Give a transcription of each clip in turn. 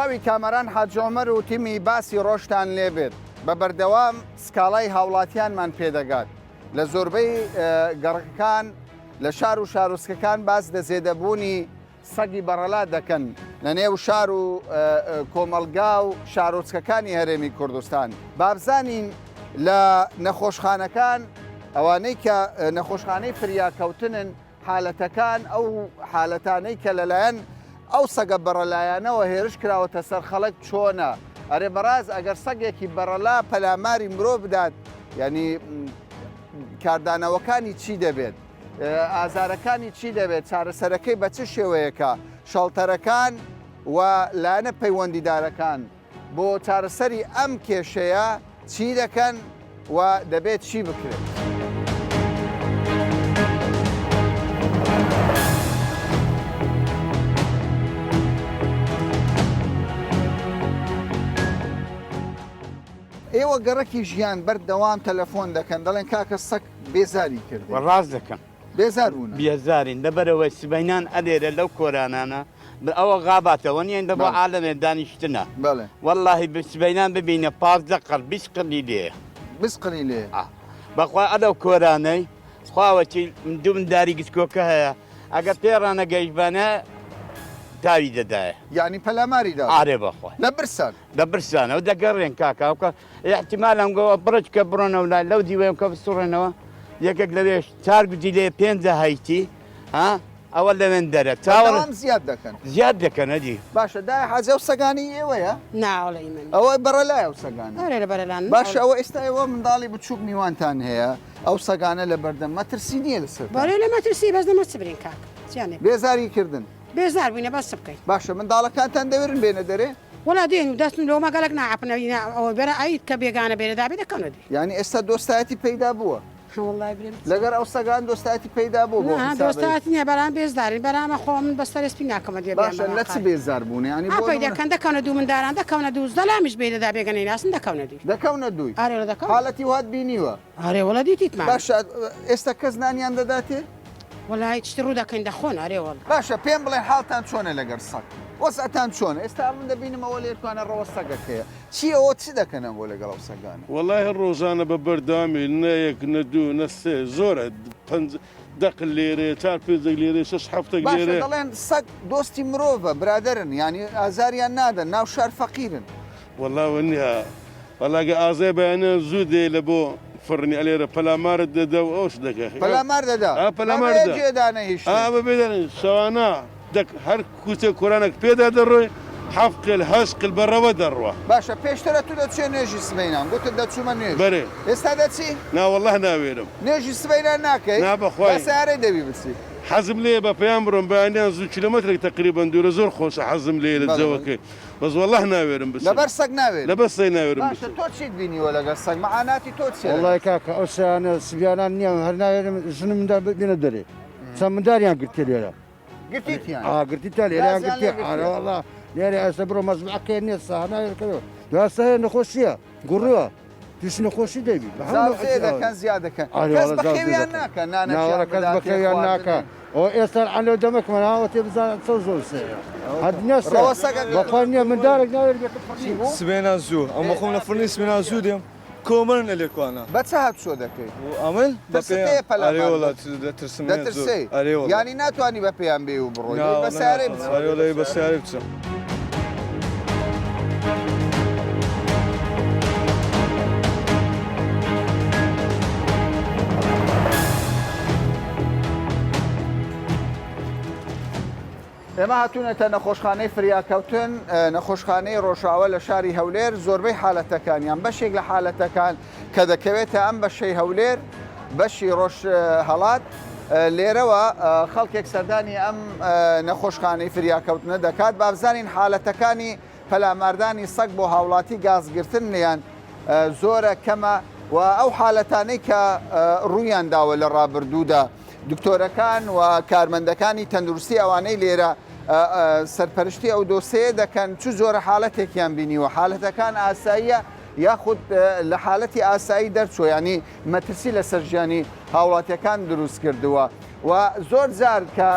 سڵاوی کامەران حاج عومەر و تیمی باسی ڕۆژتان لێبێت بە بەردەوام سکاڵای هاوڵاتیانمان پێدەگات لە زۆربەی گەڕەکان لە شار و شارۆچکەکان باس دەزێدەبوونی سەگی بەڕەلا دەکەن لە نێو شار و کۆمەلگا و شارۆچکەکانی هەرێمی کوردستان. بابزانین لە نەخۆشخانەکان ئەوانەی کە نەخۆشخانەی فریاکەوتنن حالەتەکان ئەو حالەتانەی کە لەلایەن ئەو سەگە بەڕەلایەنەوە هێرش کراوەتە سەر خەڵک چۆنە؟ ئەرێ بەڕاز ئەگەر سەگێکی بەڕەلا پەلاماری مرۆ بدات یعنی کاردانەوەکانی چی دەبێت؟ ئازارەکانی چی دەبێت؟ چارەسەرەکەی بە چ شێوەیەکە؟ شەڵتەرەکان و لایەنە پەیوەندیدارەکان بۆ چارەسەری ئەم کێشەیە چی دەکەن و دەبێت چی بکرێت؟ ئێوە گەڕەکی ژیان بەردەوام تەلەفۆن دەکەن دەڵێن کاکە سەگ بێزاری کرد ڕاست دەکەم بێزار بوون بێزارین لەبەرەوەی سبەینان ئەدێرە لەو کۆرانانە ئەوە غاباتەوە نیێن دە بۆ عالەمێ دانیشتنە بەڵێ واللهی سبەینان ببینە 15 قەر 20 قڕی لێ بسقلی لێ بەخوا ئەدەو کۆرانەی خواوەکی دوو منداری گچکۆکە هەیە ئەگە پێڕانە گەیشتبانە تاوی دەدایە یعنی پەلاماریدا ئارێ بەخوا لە برسان لە برسانەوە دەگەڕێن کاکاوکە احتیمالم گەوە بڕچ کە بڕۆنەوە لای لەو دیوەیەم کە بسوڕێنەوە یەکێک لەوێش 4 گوجی لێ 5 هایتی ها ئەوە لەوێن دەرە چاوەڕام زیاد دەکەن زیاد دەکەنەدی باشە دای حەزە و سەگانی ئێوەیە ناوڵی من ئەوە بەڕەلایە و سەگان لە بەرەلان باش ئەوە ئێستا ئێوە منداڵی بچووک میوانتان هەیە ئەو سەگانە لە بەردەم مەترسی نییە لەسەر بەێ لە مەترسی بەس دەمە چبرین کاک بێزاری کردن بێزار بووینە بەس بکەیت باشە منداڵەکانتان دەوێرن بێنە دەرێ وڵا دێن و دەستن لەوە مەگەلک ناعپنەوی ئەوە بەرە ئەیت کە بێگانە بێنەدابێ دەکەنەدی یعنی ئێستا دۆستایەتی پەیدا بووە لەگەر ئەو سەگان دۆستایەتی پەیدا بوو بۆ دۆستاتی نیە بەرام بێزدارین بەرامە خۆ من بەستەرسپی ناکەمە دێ باشە لە چ بێزار بوون ینی بۆی دەکەن دەکەونە دوو منداران دەکەونە دوو دەلامیش بێدەدا بێگەنەی ناسن دەکەونەدی دەکەونە دووی ئارێ دەکەن حاڵەتی وات بینیوە ئارێ وڵە دیتیتمان باشە ئێستا کەس نانیان دەداتێ وڵای چتی ڕوو دەکەین دەخۆن ئارێ وڵ باشە پێم بڵێن حاڵتان چۆنە لەگەر سەگ وەسەتان چۆن ئێستا من دەبینمەوە لێتوانە ڕەوە سەگەکەیە چی ئەوە چی دەکەنە بۆ لەگەڵ ئەو سەگان وەڵای ڕۆژانە بە بەردامی نەیەک نەدوو نەسێ زۆرە دەقل لێرێ 4 لێرێ 6 لێرێ دەڵێن سەگ دۆستی مرۆڤە برادرن ینی ئازاریان نادەن ناو شار فەقیرن وەڵاوە نیە وەڵاگە ئازای بەیانە زوو دێ لە بۆ فڕنی ئەلێرە پەلامارت دەدا و ئەوش دەکە پەلامار دەدا پەلامارجێدانە هیچ بێدان شەوانە هەر کوچە کۆرانێک پێدا دەڕۆی حەفقل هەشقل بەڕەوە دەڕوە باشە پێشترە تو دەچێ نوێژی سبەینان گوتت دەچوومە نوێژ بەرێ ئێستا دەچی ناوەڵڵاه ناوێرم نوێژی سبەینان ناکەی نابەخوای سارەی دەبی بچی حەزم لێ بە پێیان بڕۆم بەیانیان زوو کیلۆمەترێک تقریبان دوورە زۆر خۆشە حەزم لێ لە جەوەکەی بەس وەڵڵاه ناوێرم بچ لەبەر سەگ ناوێت لەبەر سەی ناوێرم باشە تۆ چیت بینیوە لەگەر سەگ مەعاناتی تۆ چیە وەڵای کاکە ئەو سیانە سبیانان نییە هەر ناوێرم ژنم مندار ببینە دەرێ چەند منداریان گرتێ لێرە گرتیتیان گرتی تا لێریان گرتی ئاوەڵا لێرە ئەستا بڕۆ مەزبعەکەی نییە ساهناوێرکەوە دواستا هەیە نەخۆشیە گوڕووە توش نەخۆشی دەبی دەکەن زیاد دەکەن کەس بەخێویان ناکەن ناوەڕە کەس بەخێویان ناکە ئەو ئێستا عەلۆ دەمەکمەناوە تێ بزانە چە زۆر سەیە بەخوا نییە مندارێک ناوێت سبێنان زوو ئەمە خۆم لە فڕنی سبێنان زوو دێم کۆمەرن لە لێکوانە بە چه هات شۆ دەکەی ئەمن دەترسێ ینی ناتوانانی بە پێیان بێ و بڕۆی بەسیارێ بچم. ئێمە هاتوونەتە نەخۆشخانەی فریاکەوتن نەخۆشخانەی ڕۆژاوە لە شاری هەولێر زۆربەی حالەتەکانیان بەشێک لە حالەتەکان کە دەکەوێتە ئەم بەشەی هەولێر بەشی ڕۆژ هەڵات لێرەوە خەڵکێک سەردانی ئەم نەخۆشخانەی فریاکەوتنە دەکات بابزانین حالەتەکانی پەلاماردانی سەگ بۆ هاوڵاتی گازگرتن لیان زۆرە کەمە و ئەو حالەتانەی کە ڕوویان داوە لە ڕابردوودا دکتۆرەکان و کارمەندەکانی تەندروستی ئەوانەی لێرە سەرپەرشتی ئەو دۆسەیە دەکەن چ زۆرە حالەتێکیان بینیوە حالەتەکان ئاساییە یاخود لە حالەتی ئاسایی دەرچۆ ینی مەترسی لە سەرژیانی هاوڵاتیەکان دروست کردووە و زۆر جار کە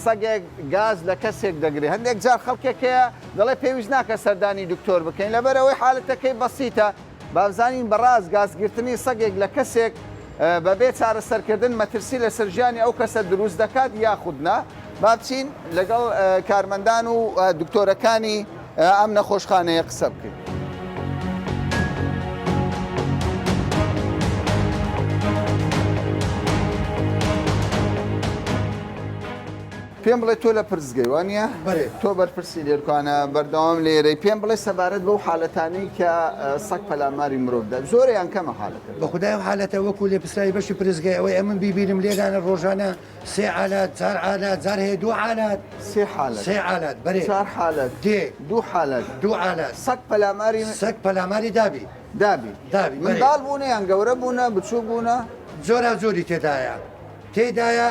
سەگێک گاز لە کەسێک دەگرێ هەندێک جار خەڵکێکەیە دەڵێ پێویست ناکە سەردانی دکتۆر بکەین لەبەرەوەی حالەتەکەی بەسیتە بابزانین بەڕاست گازگرتنی سەگێک لە کەسێک بەبێ چارەسەرکردن مەترسی لە سەرژیانی ئەو کەسە دروست دەکات یاخودنا با بچین لەگەڵ کارمەندان و دکتۆرەکانی ئەم نەخۆشخانەیە قسە بکەین. پێم بڵێ تۆ لە پرزگەی وانە تۆ بەرپرسی لێرکانە بەردەوام لێرەی پێم بڵێ سەبارەت بەو حالەتانەی کە سەگ پەلاماری مرۆڤدا زۆریان کەمە حالەتە بە خدای و حالەتە وەکو لێ پرسایی بەشی پرزگای ئەوەی ئەمن بیبینم لێدانە ڕۆژانە سێ عالات چار عالات جار هەیە دوو عالات سێ عالات بەرێ چار حالەت دوو حالەت دوو عالات سەگ پەلاماری دابی منداڵ بوونە یان گەورە بوونە بچوو بوونە زۆری تێدایە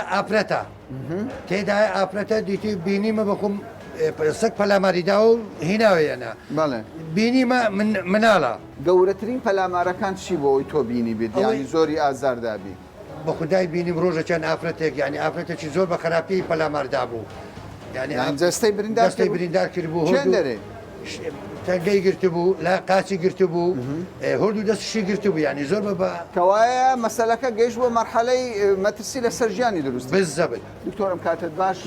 ئاپرەتە دیتی بینیمە بەخۆم سەگ پەلاماریدا و هیناوێنە بینیمە مناڵە گەورەترین پەلامارەکان چی بۆ ئەوی تۆ بینی بێت یانی زۆری ئازاردابی بە خودای بینیم ڕۆژە چەند ئافرەتێک یعنی ئافرەتێکی زۆر بە خراپی پەلاماردا بوو جەستەی بریندار کرد بوو دەرێ تەنگەی گرتبوو لا قاچی گرتبوو هەردوو دەستشی گرتبوو ینی زۆر بە کەوایە مەسەلەکە گەیشت بۆ مەرحەلەی مەترسی لە سەرژیانی دروست بزەبێت دکتۆرم کاتت باش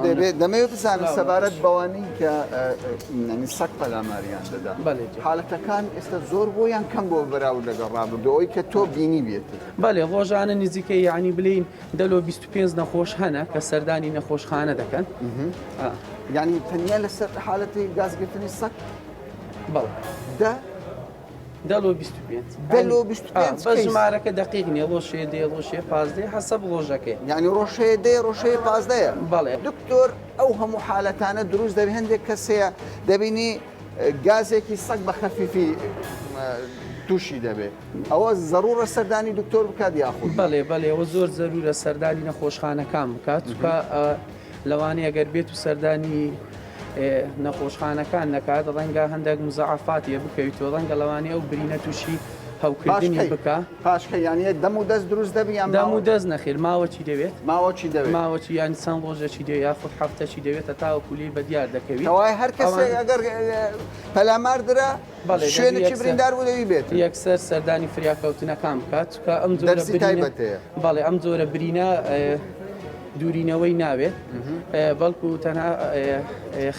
دەبێت دەمەوێت بزانم سەبارەت بەوانەی کە سەگ پەلاماریان دەدا حالەتەکان ئێستا زۆر بۆیان کەم بۆ بەراورد لەگەڵ ڕابردەوەی کە تۆ بینی بێت بەڵێ ڕۆژانە نزیکەی یعنی بلین دەلۆ 25 نەخۆش هەنە کە سەردانی نەخۆشخانە دەکەن یعنی تەنیا لەسەر حالەتی گازگرتنی سەگ دەلۆ 25 بە ژمارەکە دقیق نیە ڕۆژێ دێ ڕۆژێ پازدەی حەسەب ڕۆژەکەی یعنی ڕۆژەیە دێ ڕۆژەیە پازدەیە بەڵێ دکتۆر ئەو هەموو حالەتانە دروست دەبێت هەندێک کەسەیە دەبینی گازێکی سەگ بە خەفیفی تووشی دەبێت ئەوە ضرورە سەردانی دکتۆر بکات یاخود بەڵێ ئەوە زۆر زەرورە سەردانی نەخۆشخانەکان بکات چکە لەوانەیە ئەگەر بێت و سەردانی نەخۆشخانەکان نەکات ڕەنگە هەندێک مزعفاتیە بکەویتەوە ڕەنگە لەوانەیە ئەو برینە تووشی هەوکردنی بکە پاشکە یانە دەم و دەست دروست دەبی یان دەم و دەست نەخێر ماوەچی دەوێت ماوەچی یان چەند ڕۆژێکی دەوێت یاخود هەفتەی دەوێتە تاوەکو لێی بە دیار دەکەویت ئەوای هەر کەسێک ئەگەر پەلاماردرا شوێنێکی بریندار بوو دەوی بێت یەکسەر سەردانی فریاکەوتنەکان بکات چکە ئەم بەڵێ ئەم جۆرە برینە دوورینەوەی ناوێت بەڵکو تەنها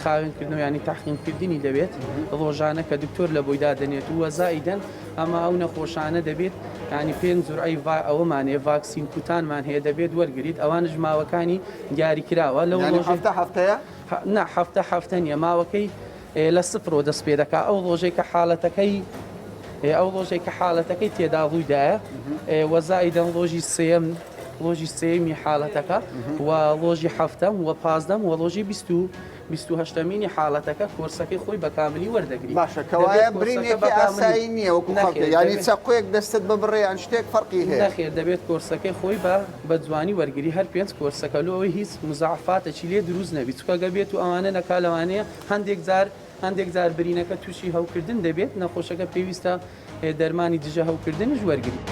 خاوێنکردنەوە ینی تاقییمکردنی دەبێت ڕۆژانە کە دکتۆر لە بۆیدا دەنێت و وەزایدەن ئەمە ئەو نەخۆشانە دەبێت ینی پێنج زۆرعی ئەوەمانێ ڤاکسین کوتانمان هەیە دەبێت وەرگریت ئەوانش ماوەکانی دیاری کراوە لەو هەفتەیە هەفتە نیە ماوەکەی لە سفرۆ دەست پێ دەکا ئەو ڕۆژێک کە حاڵەتەکەی تێدا ڕوویدایە وەزایدەن ڕۆژی سێمی حاڵەتەکە و ڕۆژی هەفتەم و پازدەم و ڕۆژی 28مینی حاڵەتەکە کۆرسەکەی خۆی بە کاملی وەردەگری باشە کەوایە برینێکی ئاسایی نییە وەکو ینی چەقۆیەک دەستت ببڕێیان شتێک فەرقی هەیە نەخێر دەبێت کۆرسەکەی خۆی بە جوانی وەرگری هەر پێنج کۆرسەکە لەوەی هیچ مزعفاتێکی لێ دروست نەبی چکەگە بێت و ئەوانە نەکالەوانەیە هەندێک جار برینەکە تووشی هەوکردن دەبێت نەخۆشەکە پێویستە دەرمانی دژە هەوکردنش وەرگری.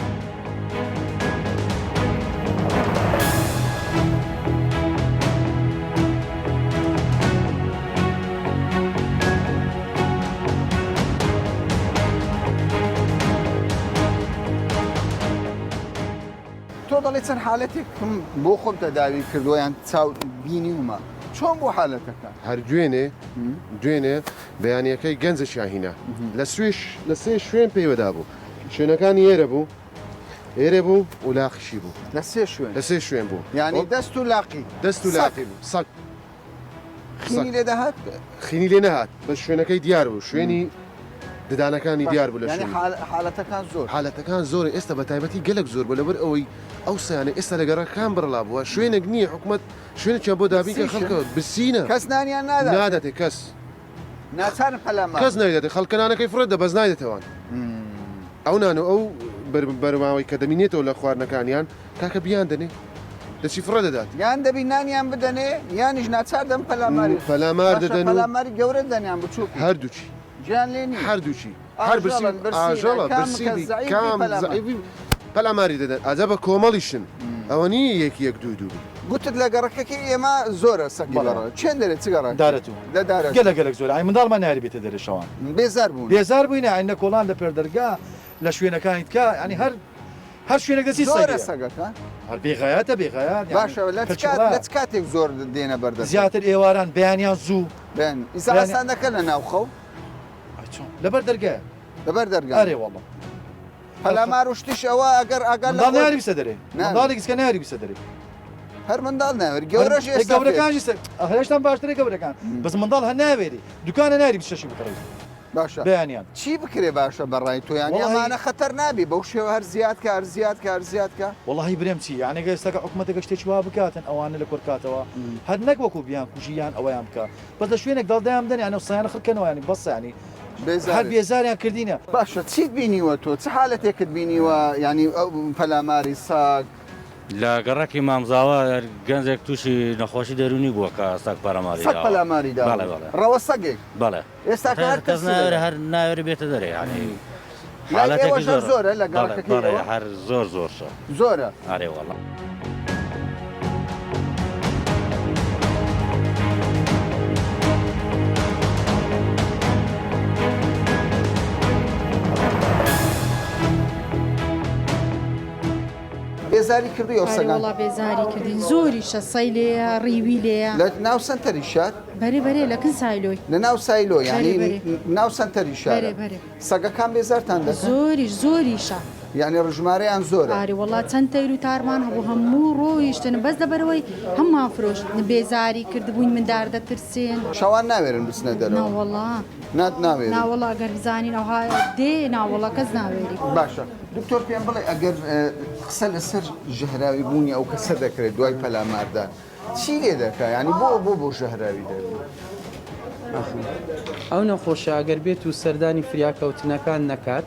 تۆ دەڵێ چەند حالەتێکم بۆ خۆم تەداوی کردویان چاو بینی ومە چۆن بۆ حالەتەکە هەر دوێنێ بەیانیەکەی گەنجشیان هینە لە سێ شوێن پێیوەدا بوو شوێنەکانی ئێرە بوو و لاقیشی بوو لە سێ شوێن بوو یعنی دەست و لاقی بوو سەگ خینی لێ دەهات خینی لێ نەهات بە شوێنەکەی دیار بوو شوێنی ددانەکانی دیار بوو لە حالەتەکان زۆر ئێستا بە تایبەتی گەلک زۆر بوو لەبەر ئەوەی ئەو سیانە ئێستا لەگەڕەکان بڕلا بووە شوێنێک نییە حکومت شوێنێکیان بۆ دابینکە خەڵکەوە بسینە کەس نانیان ناداتێ کەس ناچار پەلامار کەس نایدێت خەڵکەنانەکەی فرۆت دەبەز نایدێتەوەن ئەو نانە ئەو بەرماوەی کە دەمینێتەوە لە خواردنەکانیان کاکە بیان دەنێ دەچی فرە دەدات یان دەبی نانیان بدەنێ یانیش ناچار دەم پەلامار دەدەن پەلاماری گەورە دەنیان بچوو هەردووچی گیان لێنی هەردووچی هەر ئاژەڵە برسیدی کام زەعیفی پەلاماری دەدەن ئاجا بە کۆمەڵیشن ئەوە نیە یەک دوو گوتت لە گەڕەکەکی ئێمە زۆرە سەگی بەڕە چێن دەرێت چگەڕ دارەتوو دەدارە گەلەگەلک زۆر ئای منداڵمان ناری بێتە دەرەشەوان بێزار بوون بێزار بووینە ئاینە کۆڵان لە پێردەرگا لە شوێنەکانی تکە ینی هەر شوێنە دەسی زۆرە سەگەکە هەر بێغایەتە بێغایات باشە لە کاتێک زۆر دێنە بەردە زیاتر ئێواران بەیانیان زوو بێن ئیساستان دەکە لە ناوخەو لەبەر دەرگە لەبەر دەرگا ئەرێ وەڵڵە هەلامار وشتیش ئەوە ئەگەر ئاگەر منداڵ ناری بیسە دەرێ منداڵێکیسکە ناری بیسە دەرێ هەر منداڵ ناوێت گەورەش گەورەکانی هێشتان باشترێک گەورەکان بەس منداڵ هەر ناوێری دوکانە ناری شەشی بکڕێت باشە بەیانیان چی بکرێ باشە بەڕای تۆیان ئەمانە خەتەر نابی بەو شێوە هەر زیاد کە وڵی برێم چی یانێک ئێستاکە حکوومەتەکە شتێکی وا بکاتن ئەوانە لە کۆرکاتەوە هەر نەک وەکو بیان کوژیان ئەویان بکە بەس لە شوێنێک دڵدایان بدەن یانە سایانە خڕکەنەوەیانی بەسانی هەر بێزاریان کردینە باشە چیت بینیوە تۆ چه حالەتێکت بینیوە ینی ئەو پەلاماری ساگ لە گەڕێکی مامزاوە گەنجێک تووشی نەخۆشی دەرونی بووە کە ساگ پەلاماری سەگ پەلاماریدا ڕەوە سەگێک بەڵێ ئێستا کەس ناوێت هەر ناوێت بێتە دەرێ ینی حالەتێکی زۆرە لە گەڕەکەی هەر زۆر زۆرە ئارێ وەڵام بێزاری کردی ئەو سەگان وڵا بێزاری کردین زۆریشە سەی لێە ڕیوی لێە لە ناو سنتەری شار بەرێ لە کن سایلۆی لە ناو سایلۆ ینی ناو سنتەری شار سەگەکان بێزارتان دەکەن زۆریشە یعنی ڕژمارەیان زۆرە ئاری وڵا چەند تەیر و تارمان هەبوو هەموو ڕۆیشتن بەس دەبەرەوەی هەممان فرۆشت بێزاری کردبووین مندار دەترسێن شەوان ناوێرن بچنە دەرەوە ناوەڵا ناوێرن ناوەڵا ئەگەر بزانین ئەوها دێ ناوەڵا کەس ناوێری باشە دکتۆر پێم بڵێ ئەگەر قسە لەسەر ژەهراوی بوونی ئەو کەسە دەکرێت دوای پەلاماردان چی لێ دەکە ینی بۆ ژەهراوی دەبێت ئەو نەخۆشە ئەگەر بێت و سەردانی فریاکەوتنەکان نەکات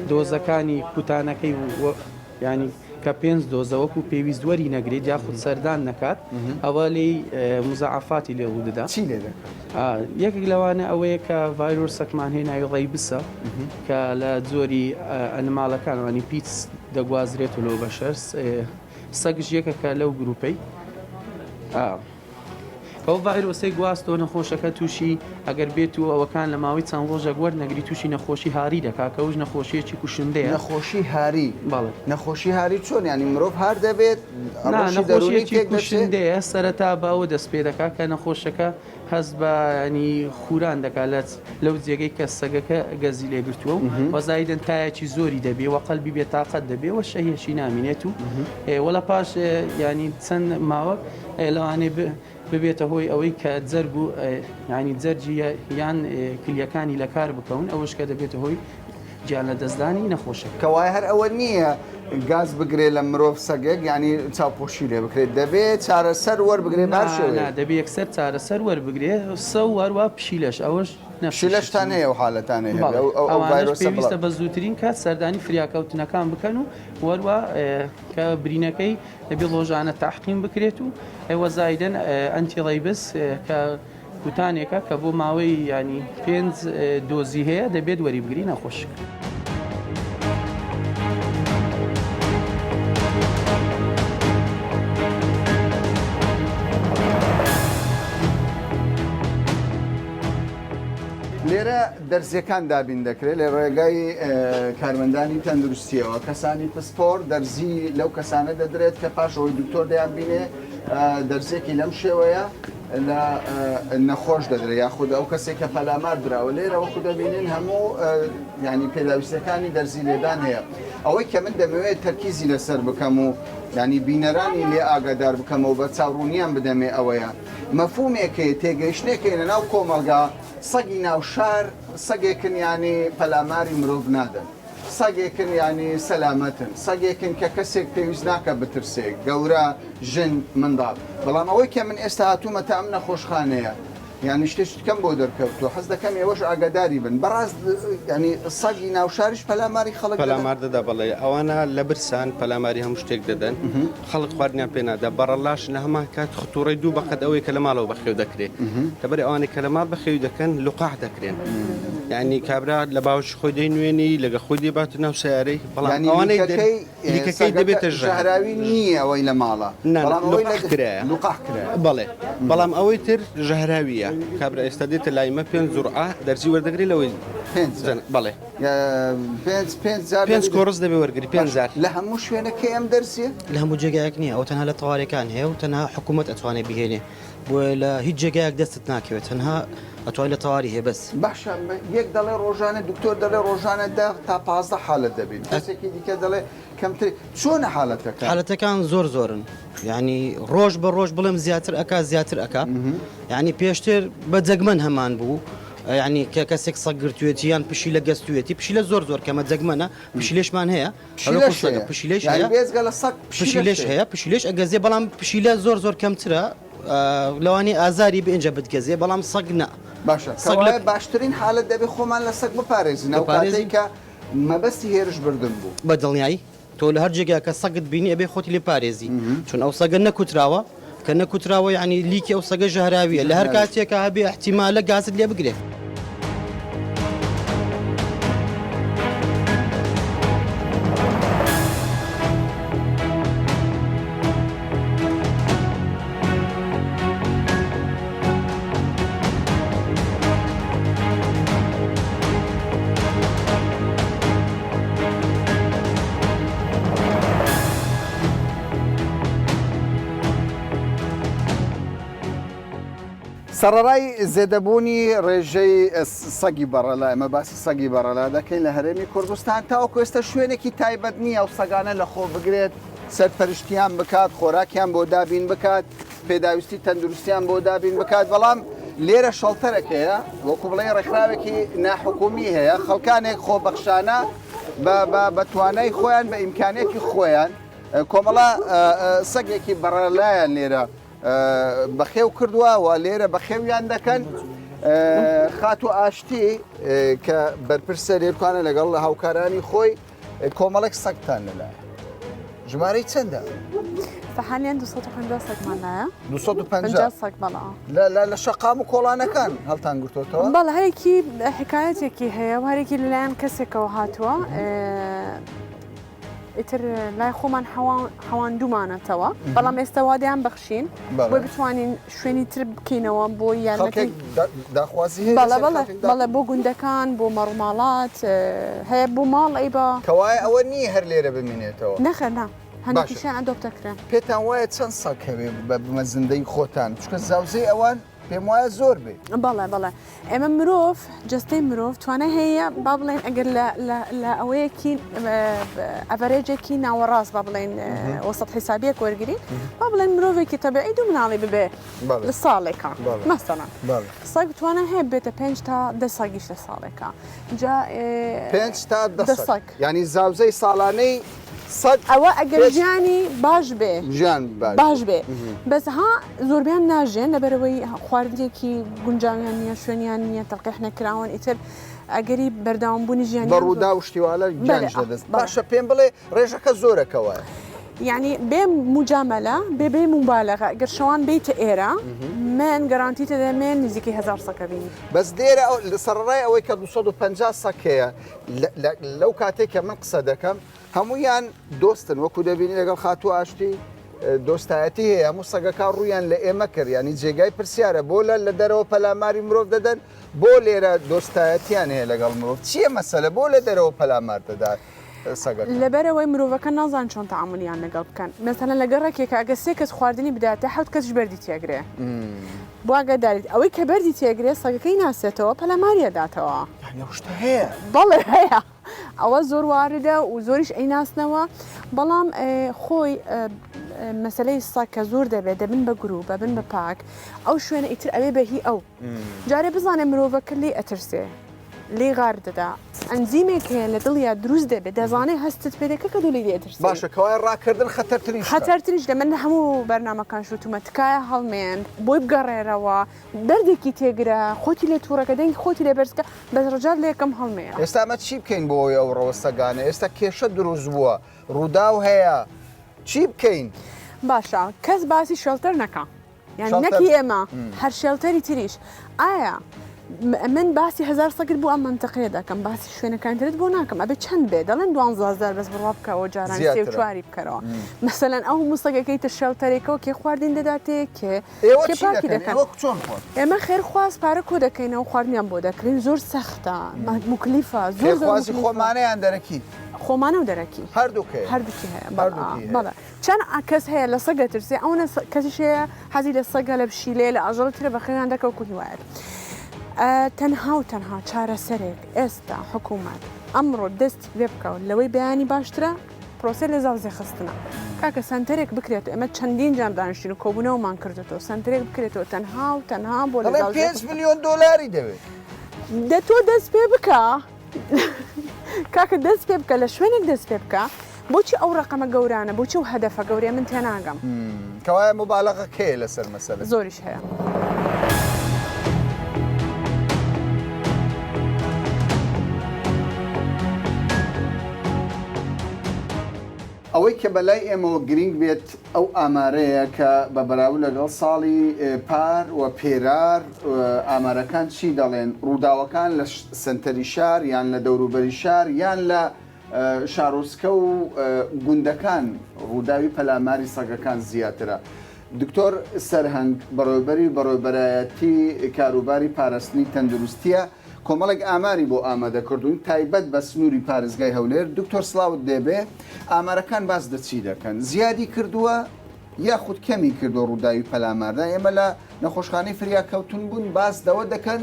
دۆزەکانی کوتانەکەی ینی کە پێنج دۆزە وەکو پێویست وەری نەگرێت یاخود سەردان نەکات ئەوە لی مزعافاتی لێ دەدا چی لێ یەکێک لەوانە ئەوەیە کە ڤایرۆسەکمان هێناوی ڕێیبسە کە لە جۆری ئەنماڵەکانوانی پیچ دەگوازرێت و لەو بەشەر سەگژ یەکەکە لەو گروپەی ئەو ڤایرۆسی گواستۆ نەخۆشەکە تووشی ئەگەر بێت و ئەوەکان لە ماوەی چەند ڕۆژە گوەرنەگری تووشی نەخۆشی هاری دەکات کە ئەوش نەخۆشیەکی کوشندەیە نەخۆشی هاری بەڵێ نەخۆشی هاری چۆن ینی مرۆڤ هار دەبێت نەخۆشیەکی کوشندەیە سەرەتا باوە دەست پێ دەکات کە نەخۆشەکە هەست بە ینی خوران دەکات لەو جێگەی کە سەگەکە گەزی لێ گرتووە و وەزایدن تایەکی زۆری دەبێ وە قەلبی بێتاقەت دەبێ وە شەهێشی نامینێت و وەڵە پاش ینی چەند ماوە لەوانێ ببێتە هۆی ئەوەی کە جەرگ و ینی جەرجی یان کلیەکانی لە کار بکەون ئەوش کە دەبێتە هۆی گیان لە دەستدانی نەخۆشە کەوای هەر ئەوە نییە گاز بگرێت لە مرۆڤ سەگێک ینی چاوپۆشی لێ بکرێت دەبێت چارەسەر وەربگرێت دەبێت یەکسەر چارەسەر وەربگرێت سە وەروە پشیلەش ئەوەش نەشیلەشتان هەیە و حالەتانە پێویستە بە زووترین کات سەردانی فریاکەوتنەکان بکەن و وەروە کە برینەکەی دەبێت ڕۆژانە تاحقیم بکرێت و ئێوە زایدەن ئەنتیڕەیبس کە کوتانێکە کە بۆ ماوەی ینی پێنج دۆزی هەیە دەبێت وەریبگری نەخۆشک. لێرە دەرزیەکان دابین دەکرێت لە ڕێگای کارمەندانی تەندروستیەوە کەسانی پسپۆر دەرزی لەو کەسانە دەدرێت کە پاش ئەوەی دکتۆر دەیان بینێ دەرزێکی لەم شێوەیە لە نەخۆش دەدرێت یاخود ئەو کەسێک کە پەلامار درراوە لێرە وەکو دەبینین هەموو ینی پێداویستەکانی دەرزی لێدان هەیە ئەوەی کە من دەمەوێت تەرکیزی لەسەر بکەم و ینی بینەرانی لێ ئاگادار بکەمەوە بە چاوڕوونیان بدەمێ ئەوەیە مەفهومێکی تێگەیشتێکی لە ناو کۆمەلگا سەگی ناو شار سەگێکن ینی پەلاماری مرۆڤ نادەن سەگێکن ینی سەلامەتن سەگێکن کە کەسێک پێویست ناکە بترسێک گەورە ژن منداڵ بەڵام ئەوەی کە من ئێستا هاتوومەتە ئەم نەخۆشخانەیە یعنی شتێکم بۆ دەرکەوتووە حەز دەکەم ئێوەش ئاگاداری بن بەڕاست ینی سەگی ناوشاریش پەلاماری خەڵک پەلامار دەدا بەڵێ ئەوانە لە برسان پەلاماری هەموو شتێک دەدەن خەڵک خواردنیان پێ نادا بەڕەلاش لە هەمان کات خوتوڕی دوو بەقەت ئەوەی کە لە ماڵەوە بەخێو دەکرێت لەبەر ئەوانەی کە لە ماڵ بەخێو دەکەن لوقاح دەکرێن یعنی کابرا لە باوش خۆی دەینوێنی لەگە خۆی دێبات ناو سیارەی بەڵام ئەوانەی دیکەکەی دەبێتە ژەهراوی نییە ئەوەی لە ماڵە بەڵێ بەڵام ئەوەی تر ژەهراویە کابرا ئێستا دێتە لایمە پێنج زوڕعە دەرزی وەردەگری لەوەی بەڵێ پێنج کۆڕز دەبێ وەرگری 5,000 لە هەموو شوێنەکەی ئەم دەرسیە لە هەموو جێگایەک نییە ئەو تەنها لە تەواریەکان هەیە و تەنها حکوومەت ئەتوانێت بهێنێ بۆ لە هیچ جێگایەک دەستت ناکەوێت تەنها ئەتوانێت لە تەواری هەیە بەس باشە یەک دەڵێ ڕۆژانە دکتۆر دەڵێ ڕۆژانە 10 تا 15 حالت دەبێت کەسێکی دیکە دەڵێ کەمتر چۆنە حالەتەکان زۆرن ینی ڕۆژ بە ڕۆژ بڵێم زیاتر ئەکا ینی پێشتر بە جەگمەن هەمان بوو ینی کە کەسێک سەگ گرتوێتی یان پشی لە گەستوێتی پشی لە زۆر کەمە جەگمەنە پشیلێشمان هەیە پشیلێش هەیە پشیلێش ئەگەزێ بەڵام پشیلە زۆر کەمترە لەوانی ئازاری بئینجا بتگەزێ بەڵام سەگ نە باشە باشترین حالت دەبێت خۆمان لە سەگ بپارێزین ئەو کاتێک کە مەبەستی هێرش بردن بوو بە دڵنیایی تۆ لە هەر جێگا کە سەگت بینی ئەبێ خۆتی لێ پارێزی چون ئەو سەگە نەکوتراوە کە نەکوتراوە یعنی لیکی ئەو سەگە ژەهراویە لە هەر کاتێکە هەبێ احتیمالە گازت لێ بگرێت سەرەڕای زێدەبوونی ڕێژەی سەگی بەڕەلا ئەمە باسی سەگی بەڕەلا دەکەین لە هەرێمی کوردستان تاوەکو ئێستا شوێنێکی تایبەت نییە ئەو سەگانە لە خۆ بگرێت سەرپەرشتیان بکات خۆراکیان بۆ دابین بکات پێداویستی تەندروستیان بۆ دابین بکات بەڵام لێرە شەڵتەرەکەیە وەکو بڵێ ڕێکخراوێکی ناحکومی هەیە خەڵکانێک خۆبەخشانە بە توانای خۆیان بە ئیمکانێکی خۆیان کۆمەڵە سەگێکی بەڕەلایەن لێرە بەخێو کردووە و لێرە بەخێویان دەکەن خاتو ئاشتی کە بەرپرسە لێرکانە لەگەڵ هاوکارانی خۆی کۆمەڵێک سەگتان لەلایە ژمارەی چەندە؟ فحاليا 250 سەگمان لایە 250 سەگ بەڵا لە شەقام و کۆڵانەکان هەڵتان گرتوتەوە؟ بەڵ هەرێکی حکایەتێکی هەیە و هەرێکی لەلایەن کەسێکەوە هاتووە ئیتر لای خۆمان حەواندومانەتەوە بەڵام ئێستا وادیان بەخشین بۆ بتوانین شوێنی تر بکەینەوە بۆ یانەکەی داخوازی بەڵێ بۆ گوندەکان بۆ مەڕووماڵات هەیە بۆ ماڵ ئەی بە کەوای ئەوە نییە هەر لێرە بمێنێتەوە نەخەرنا هەندێکیشیان ئەدۆپتەکرێن پێتان وایە چەند سەگ هەوێ بە بمەزندەی خۆتان چکە زاوزەی ئەوان پێم وایە زۆر بێ بەڵێ ئێمە مرۆڤ جستەی مرۆڤ توانە هەیە با بڵێن ئەگەر لە ئەوەیەکی ئەڤەرێجێکی ناوەڕاست با بڵێن وەسەد حیسابیەک وەرگری با بڵێن مرۆڤێکی تەبیعی دوو مناڵی ببێ لە ساڵێکە مەسەڵەن سەگ توانە هەیە بێتە 5 تا 10 سەگیش لە ساڵێکە جا 5 تا 10 سەگ ینی زاوزەی ساڵانەی ئەوە ئەگەر ژیانی باش بێ ژیان باش بێ بەس ها زۆربیان ناژێن لەبەرەوەی خواردنێکی گونجاویان نییە شوێنیان نییە تەلقیح نەکراون ئیتر ئەگەری بەرداوامبوونی ژیانی بەڕوودا و شتیوالە گیانش دەدەست باشە پێم بڵێ ڕێژەکە زۆرەکەوە یعنی بێ مجاملە بێ مبالغە ئەگەر شەوان بیتە ئێرە من گەرانتی تەدەمێن نزیکی 1000 سەکە بینی بەس دێرە لە سەرڕای ئەوەی کە 250 سەک هەیە لەو کاتێککە من قسە دەکەم هەمویان دۆستن وەکو دەبینی لەگەڵ خاتوو ئاشتی دۆستایەتی هەیە هەموو سەگەکان ڕوویان لە ئێمە کرد ینی جێگای پرسیارە بۆ لە دەرەوە پەلاماری مرۆڤ دەدەن بۆ لێرە دۆستایەتیان هەیە لەگەڵ مرۆڤ چییە مەسەلە بۆ لە دەرەوە پەلامار دەدات لەبەرەوەی مرۆڤەکە نازان چۆن تەعاملیان لەگەڵ بکەن مەسەلەن لە گەڕێکێکە ئەگە 3 کەس خواردنی بداتە 7 کەسش بەردی تێگرێ بۆ ئاگاداریت ئەوەی کە بەردی تێگرێ سەگەکەی ناسێتەوە پەلاماریە داتەوە هەیە بەڵێ هەیە ئەوە زۆر واردە و زۆریش ئەیناسنەوە بەڵام خۆی مەسلەی سەگ کە زۆر دەبێت دەبن بە گروپ بەبن بە پاک ئەو شوێنە ئیتر ئەوێ بەهی ئەو جارێ بزانێ مرۆڤەکە لێ ئەترسێ لێ غار دەدا ئەنزیمێک هەیە لە دڵیا دروست دەبێت دەزانێت هەستت پێدەکە کە دوولی دێترس باشە کەوای ڕاکردن خەتەرتریش لە من هەموو بەرنامەکان شوتومە تکایە هەڵمێن بۆی بگەڕێرەوە دەردێکی تێگرە خۆتی لێ تووڕەکە دەنگی خۆتی لێ بەرزکە بەس ڕجار لە یەکەم هەڵمەیە ئێستا ئەمە چی بکەین بۆی ئەو ڕەوەستەگانە ئێستا کێشە دروست بووە ڕووداو هەیە چی بکەین باشە کەس باسی شەڵتەر نەکە یان نەکی ئێمە هەر شێڵتەری تریش ئایا من باسی هزار سەگر بوو ئەم منتەقەیە دەکەم باسی شوێنەکانترت بۆ ناکەم ئەبێ چەند بێ دەڵێن 12,000 بەس بڕوا بکەوە جاران سێ و چواری بکەرەوە مەسەلەن ئەو موسەگەکەیتە شەڵتەرێکەوە کێ خواردین دەداتێ کێ پاکی دەکەن ئێمە خێرخواست پارە کۆ دەکەینەوە خواردنیان بۆ دەکرین زۆر سەختە مکلیفە زۆر خۆمانەیان دەرەکی خۆمانە و دەرەکی هەردووکە هەردووکی هەیە بەڵێ چەند کەس هەیە لە سەگە ترسێ ئەو کەسیش هەیە حەزی لە سەگە لە پشیلێ لە ئاژەڵترە بەخێیان دەکە و کوردوایە تەنها و تەنها چارەسەرێک ئێستا حکوومەت ئەمڕۆ دەست لێ بکەوت لەوەی بەیانی باشترە پرۆسە لە زاوزێ خستنە کاکە سنتەرێک بکرێت ئەمە چەندین جار دانیشتین و کۆبوونەوەمان کردێتەوە سنتەرێک بکرێتەوە تەنها و تەنها بۆ لە 5 میلیۆن دلاری دەوێت تۆ دەست پێ بکە کاکە دەست پێ بکە لە شوێنێک دەست پێ بکە بۆچی ئەو ڕقەمە گەورانە بۆچی و هەدەفە گەورەیە من تێناگەم کەوایە مبالغە کێ لەسەر مەسەلە زۆریش هەیە ئەوەی کە بەلای ئێمەوە گرنگ بێت ئەو ئامارەیە کە بە بەراورد لەگەڵ ساڵی پار و پێرار ئامارەکان چی دەڵێن ڕووداوەکان لە سنتەری شار یان لە دەوروبەری شار یان لە شارۆچکە و گوندەکان ڕووداوی پەلاماری سەگەکان زیاترە. دکتۆر سەرهەنگ بەڕێوەبەرایەتی کاروباری پاراستنی تەندروستیە کۆمەڵێک ئاماری بۆ ئامادەکردوون تایبەت بە سنووری پارێزگای هەولێر دکتۆر سلااوت دەبێ ئامارەکان باس دەچی دەکەن زیادی کردووە یاخود کەمی کردو ڕووداوی پەلاماردا ئێمە لە نەخۆشخانەی فریاکەوتون بوون باس دەوە دەکەن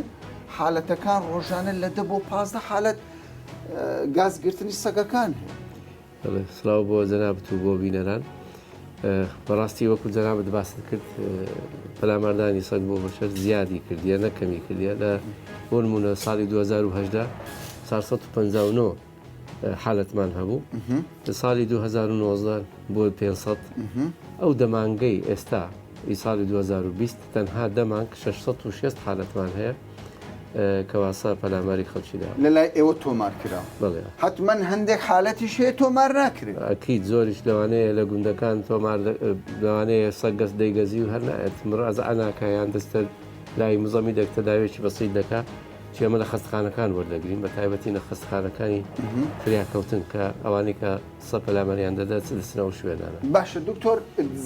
حالەتەکان ڕۆژانە لە 10 بۆ 15 حالەت گازگرتنی سەگەکان سلااو بۆ جەنابەت و بۆ بینەران بەڕاستی وەکو جەنابەت باست کرد پەلاماردانی سەگ بۆ بەشەر زیادی کردیە نەکەمی کردیە لە بۆ نمونە ساڵی 2010 459 حالەتمان هەبوو لە ساڵی 2019 بۆ 500 ئەو دەمانگەی ئێستا ئی ساڵی 2020 تەنها دەمانگ 606 حالەتمان هەیە کەواسا پەلاماری خەڵکیدا لەلای ئێوە تۆمار کرا بڵێ حتمما هەندێک حالەتی شێ تۆمار ناکرێت ئەکیید زۆریش لەوانەیە لە گوندەکان تۆمار لەوانەیە سەگ گەست دەیگەزی و هەر نایەت مڕاز ئەناکایان دەستە لای مزەمی دەکتە داوێکی بەسیت دەکا چێمە لە خەستخانەکان وەردەگرین بە تایبەتی لە خەستخانەکانی فریاکەوتن کە ئەوانەی کە سە پەلامەریان دەدات دەستنەوە شوێنانە باشە دکتۆر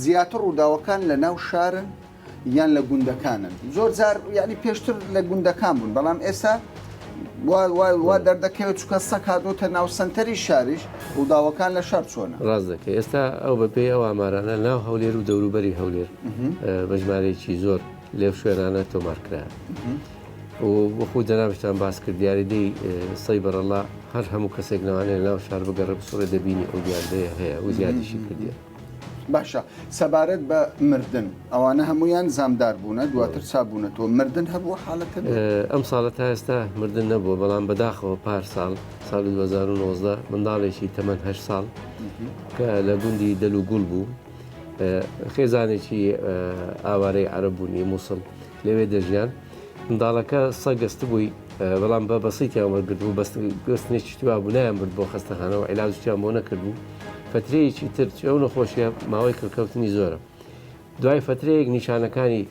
زیاتر ڕووداوەکان لە ناو شارن یان لە گوندەکانن زۆر جار ینی پێشتر لە گوندەکان بوون بەڵام ئێستا وا دەردەکەوێت چکە سەک هاتۆتە ناو سنتەری شاریش ڕووداوەکان لە شار چۆنە ڕاز دەکەی ئێستا ئەو بەپێ ئەو ئامارانە ناو هەولێر و دەوروبەری هەولێر بە ژمارەیەکی زۆر لێو شوێنانە تۆمارکرا و بەخۆ جەنابشتان باس کرد دیاریدەی سەی بەرەڵا هەر هەموو کەسێک نەوانێت ناو شار بگەڕە بسوڕێ دەبینی ئەو دیاردەیە هەیە و زیادیشی کردیە باشە سەبارەت بە مردن ئەوانە هەمویان زامدار بوونە دواتر چابوونەتەوە مردن هەبووە حالەکە ئەم ساڵە تا ئێستا مردن نەبووە بەڵام بەداخەوە پار ساڵی 2019 منداڵێکی تەمەەن 8 ساڵ کە لە گوندی دەل و گوڵ بوو خێزانێکی ئاوارەی عەرەبوونی مووسڵ لەوێ دەژیان منداڵەکە سەگەست بووی بەڵام بە بەسییتیان وەرگرتبوو گەستنێکی توا بوو نایان برد بۆ خەستەخانەوە عیلاجیان بۆ نەکردبوو فترەیەکی تر ئەو نەخۆشیە ماوەی کردکەوتنی زۆرە دوای فترەیەک نیشانەکانی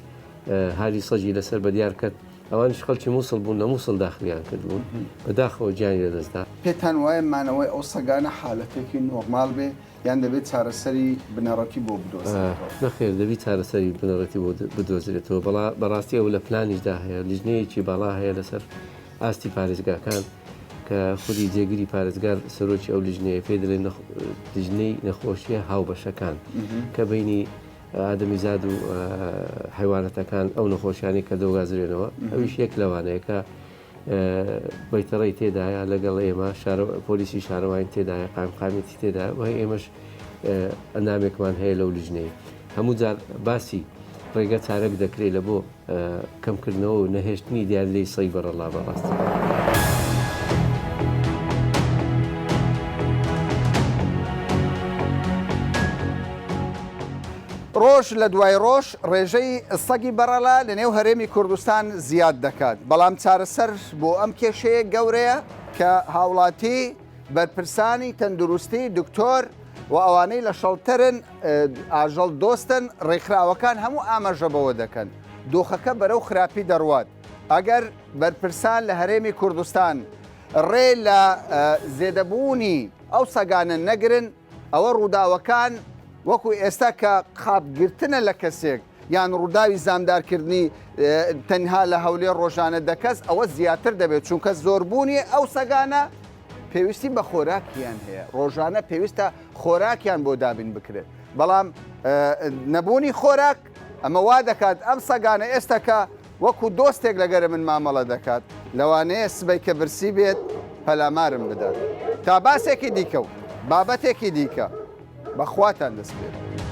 هاری سەجی لەسەر بەدیار کرد ئەوانش خەڵکی مووسڵ بوون لە مووسڵ داخلیان کردبوون بەداخەوە گیانی لەدەستدا پێتان وایە مانەوەی ئەو سەگانە حالەتێکی نۆرمال بێ یان دەبێت چارەسەری بنەڕەتی بۆ بدۆزێت نەخێر دەبی چارەسەری بنەڕەتی بۆ بدۆزرێتەوە بەڕاستی ئەو لە پلانیشدا هەیە لیژنەیەکی باڵا هەیە لەسەر ئاستی پارێزگاکان کە خودی جێگیری پارێزگار سەرۆکی ئەو لیژنەیە پێ دەڵێن لیژنەی نەخۆشیە هاوبەشەکان کە بینی ئادەمیزاد و حیوانەتەکان ئەو نەخۆشیانی کە دەوگازرێنەوە ئەویش یەک لەوانەیە کە بەیتەڕی تێدایە لەگەڵ ئێمە پۆلیسی شارەوانی تێدایە قامقامێتی تێدا وهی ئێمەش ئەندامێکمان هەیە لەو لیژنەیە هەموو جار باسی ڕێگە چارەک دەکرێت لە بۆ کەمکردنەوە و نەهێشتنی دیار لێی سەی بەڕەڵا بەڕاستی. ڕۆژ لە دوای ڕۆژ ڕێژەی سەگی بەڕەلا لە نێو هەرێمی کوردستان زیاد دەکات بەڵام چارەسەر بۆ ئەم کێشەیە گەورەیە کە هاوڵاتی بەرپرسانی تەندروستی دکتۆر و ئەوانەی لە شەڵتەرن ئاژەڵ دۆستن ڕێکخراوەکان هەموو ئاماژەبەوە دەکەن دۆخەکە بەرەو خراپی دەڕوات ئەگەر بەرپرسان لە هەرێمی کوردستان ڕێ لە زێدەبوونی ئەو سەگانە نەگرن ئەوە ڕووداوەکان وەکو ئێستا کە قاپگرتنە لە کەسێک یان ڕووداوی زامدارکردنی تەنها لە هەولێر ڕۆژانە دەکەس ئەوە زیاتر دەبێت چونکە زۆربوونی ئەو سەگانە پێویستی بە خۆراکیان هەیە ڕۆژانە پێویستە خۆراکیان بۆ دابین بکرێت بەڵام نەبوونی خۆراک ئەمە وا دەکات ئەم سەگانە ئێستاکە وەکو دۆستێک لەگەرە من مامەڵە دەکات لەوانەیە سبەی کە برسی بێت پەلامارم بدات تا باسێکی دیکە و بابەتێکی دیکە بەخواتان دەست بێت.